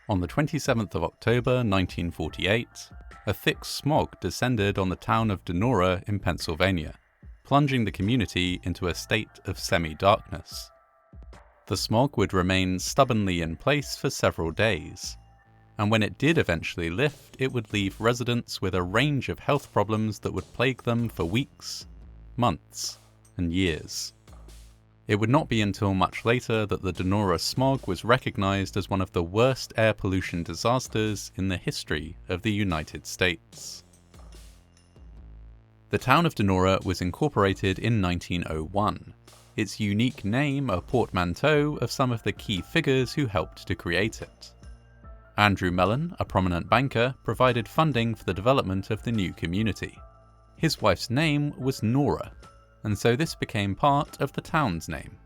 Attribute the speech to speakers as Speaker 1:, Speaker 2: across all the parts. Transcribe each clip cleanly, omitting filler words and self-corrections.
Speaker 1: On the 27th of October 1948, a thick smog descended on the town of Donora in Pennsylvania, plunging the community into a state of semi-darkness. The smog would remain stubbornly in place for several days, and when it did eventually lift, it would leave residents with a range of health problems that would plague them for weeks, months, and years. It would not be until much later that the Donora smog was recognized as one of the worst air pollution disasters in the history of the United States. The town of Donora was incorporated in 1901, its unique name a portmanteau of some of the key figures who helped to create it. Andrew Mellon, a prominent banker, provided funding for the development of the new community. His wife's name was Nora, and so this became part of the town's name.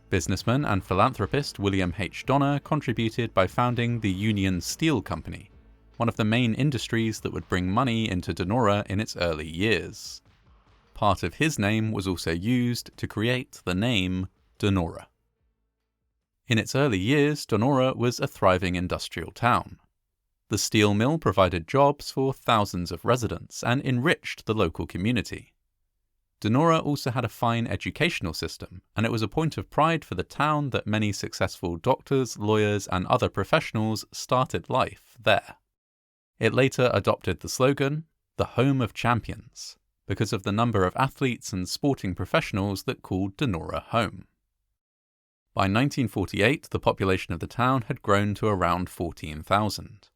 Speaker 1: Businessman and philanthropist William H. Donner contributed by founding the Union Steel Company, one of the main industries that would bring money into Donora in its early years. Part of his name was also used to create the name Donora. In its early years, Donora was a thriving industrial town. The steel mill provided jobs for thousands of residents and enriched the local community. Donora also had a fine educational system, and it was a point of pride for the town that many successful doctors, lawyers, and other professionals started life there. It later adopted the slogan, "The Home of Champions," because of the number of athletes and sporting professionals that called Donora home. By 1948, the population of the town had grown to around 14,000.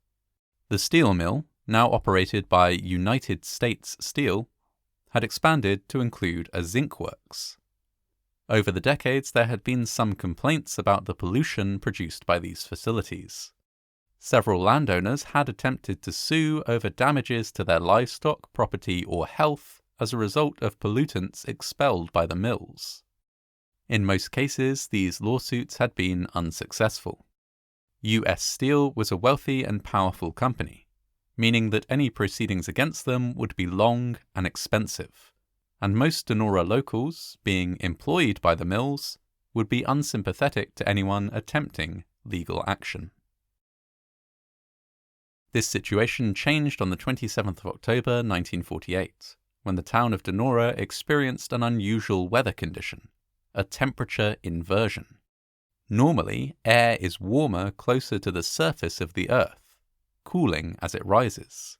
Speaker 1: The steel mill, now operated by United States Steel, had expanded to include a zinc works. Over the decades, there had been some complaints about the pollution produced by these facilities. Several landowners had attempted to sue over damages to their livestock, property, or health as a result of pollutants expelled by the mills. In most cases, these lawsuits had been unsuccessful. US Steel was a wealthy and powerful company, meaning that any proceedings against them would be long and expensive, and most Donora locals, being employed by the mills, would be unsympathetic to anyone attempting legal action. This situation changed on the 27th of October 1948, when the town of Donora experienced an unusual weather condition, a temperature inversion. Normally, air is warmer closer to the surface of the Earth, cooling as it rises.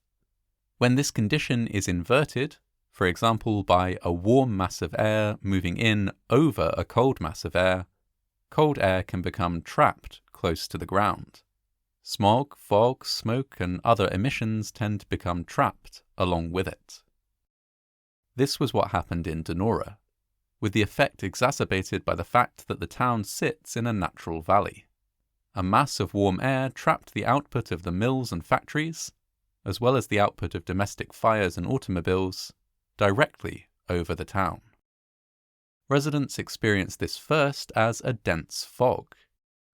Speaker 1: When this condition is inverted, for example by a warm mass of air moving in over a cold mass of air, cold air can become trapped close to the ground. Smog, fog, smoke, and other emissions tend to become trapped along with it. This was what happened in Donora, with the effect exacerbated by the fact that the town sits in a natural valley. A mass of warm air trapped the output of the mills and factories, as well as the output of domestic fires and automobiles, directly over the town. Residents experienced this first as a dense fog.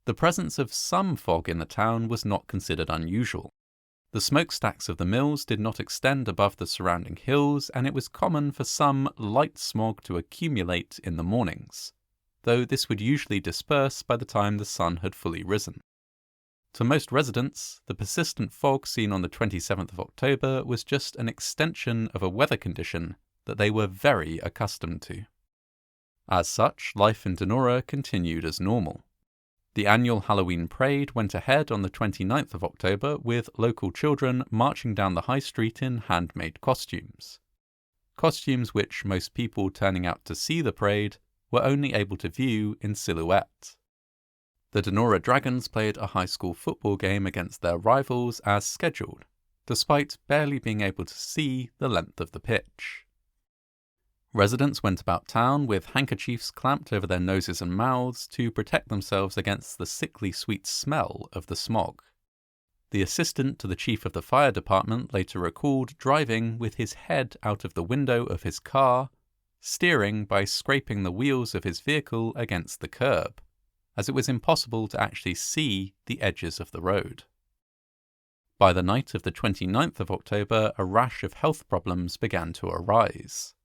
Speaker 1: The presence of some fog in the town was not considered unusual. The smokestacks of the mills did not extend above the surrounding hills, and it was common for some light smog to accumulate in the mornings, though this would usually disperse by the time the sun had fully risen. To most residents, the persistent fog seen on the 27th of October was just an extension of a weather condition that they were very accustomed to. As such, life in Donora continued as normal. The annual Halloween parade went ahead on the 29th of October with local children marching down the high street in handmade costumes. Costumes which most people turning out to see the parade were only able to view in silhouette. The Donora Dragons played a high school football game against their rivals as scheduled, despite barely being able to see the length of the pitch. Residents went about town with handkerchiefs clamped over their noses and mouths to protect themselves against the sickly sweet smell of the smog. The assistant to the chief of the fire department later recalled driving with his head out of the window of his car, steering by scraping the wheels of his vehicle against the curb, as it was impossible to actually see the edges of the road. By the night of the 29th of October, a rash of health problems began to arise.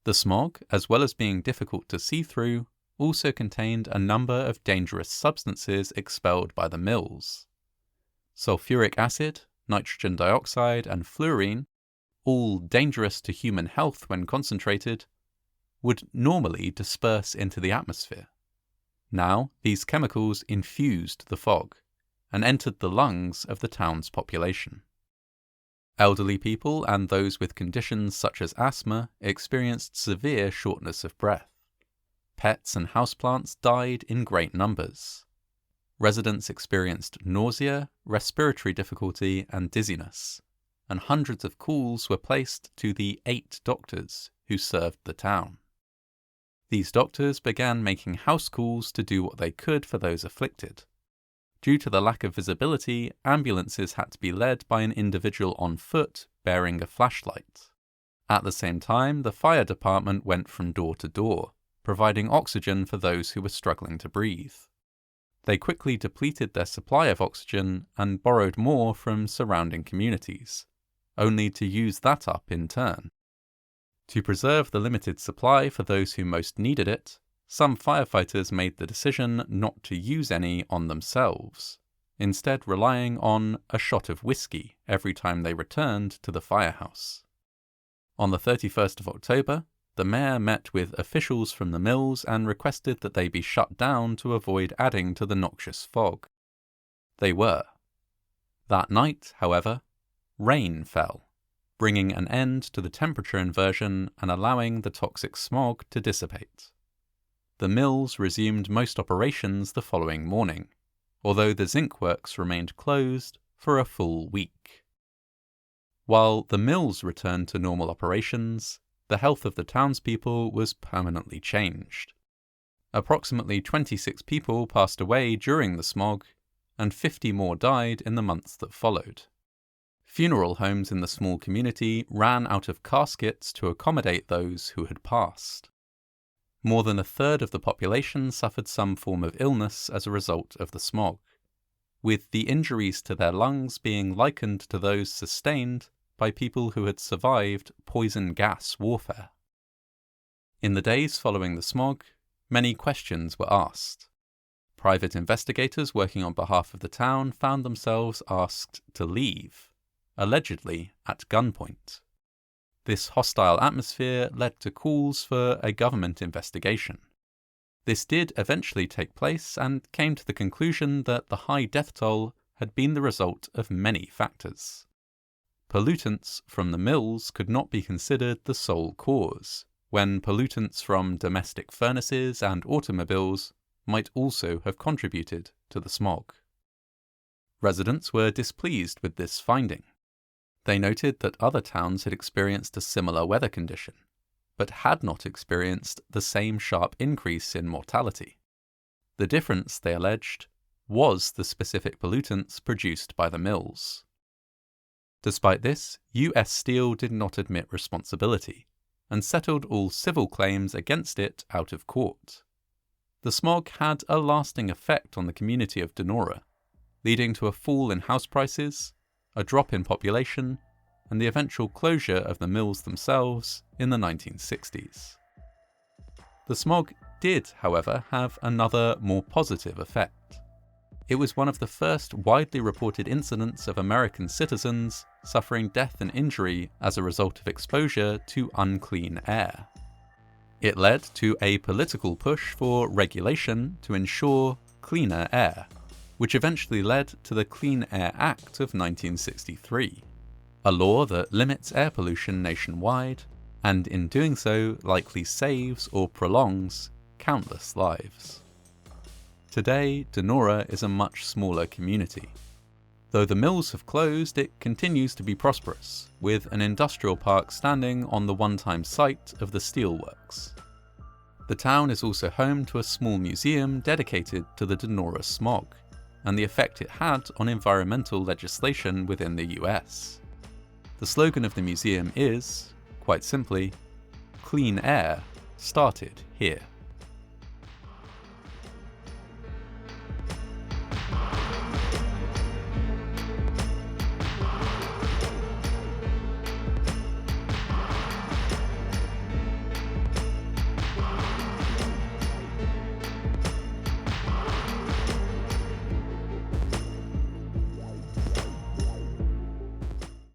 Speaker 1: The smog, as well as being difficult to see through, also contained a number of dangerous substances expelled by the mills. sulfuric acid, nitrogen dioxide, and fluorine, all dangerous to human health when concentrated, would normally disperse into the atmosphere. Now, these chemicals infused the fog and entered the lungs of the town's population. Elderly people and those with conditions such as asthma experienced severe shortness of breath. Pets and houseplants died in great numbers. Residents experienced nausea, respiratory difficulty, and dizziness, and hundreds of calls were placed to the 8 doctors who served the town. These doctors began making house calls to do what they could for those afflicted. Due to the lack of visibility, ambulances had to be led by an individual on foot bearing a flashlight. At the same time, the fire department went from door to door, providing oxygen for those who were struggling to breathe. They quickly depleted their supply of oxygen and borrowed more from surrounding communities, only to use that up in turn. To preserve the limited supply for those who most needed it, some firefighters made the decision not to use any on themselves, instead relying on a shot of whiskey every time they returned to the firehouse. On the 31st of October, the mayor met with officials from the mills and requested that they be shut down to avoid adding to the noxious fog. They were. That night, however, rain fell, bringing an end to the temperature inversion and allowing the toxic smog to dissipate. The mills resumed most operations the following morning, although the zinc works remained closed for a full week. While the mills returned to normal operations, the health of the townspeople was permanently changed. Approximately 26 people passed away during the smog, and 50 more died in the months that followed. Funeral homes in the small community ran out of caskets to accommodate those who had passed. More than a third of the population suffered some form of illness as a result of the smog, with the injuries to their lungs being likened to those sustained by people who had survived poison gas warfare. In the days following the smog, many questions were asked. Private investigators working on behalf of the town found themselves asked to leave, allegedly at gunpoint. This hostile atmosphere led to calls for a government investigation. This did eventually take place and came to the conclusion that the high death toll had been the result of many factors. Pollutants from the mills could not be considered the sole cause, when pollutants from domestic furnaces and automobiles might also have contributed to the smog. Residents were displeased with this finding. They noted that other towns had experienced a similar weather condition, but had not experienced the same sharp increase in mortality. The difference, they alleged, was the specific pollutants produced by the mills. Despite this, US Steel did not admit responsibility, and settled all civil claims against it out of court. The smog had a lasting effect on the community of Donora, leading to a fall in house prices, a drop in population, and the eventual closure of the mills themselves in the 1960s. The smog did, however, have another, more positive effect. It was one of the first widely reported incidents of American citizens suffering death and injury as a result of exposure to unclean air. It led to a political push for regulation to ensure cleaner air, which eventually led to the Clean Air Act of 1963, a law that limits air pollution nationwide, and in doing so likely saves or prolongs countless lives. Today, Donora is a much smaller community. Though the mills have closed, it continues to be prosperous, with an industrial park standing on the one-time site of the steelworks. The town is also home to a small museum dedicated to the Donora smog, and the effect it had on environmental legislation within the US. The slogan of the museum is, quite simply, "Clean air started here."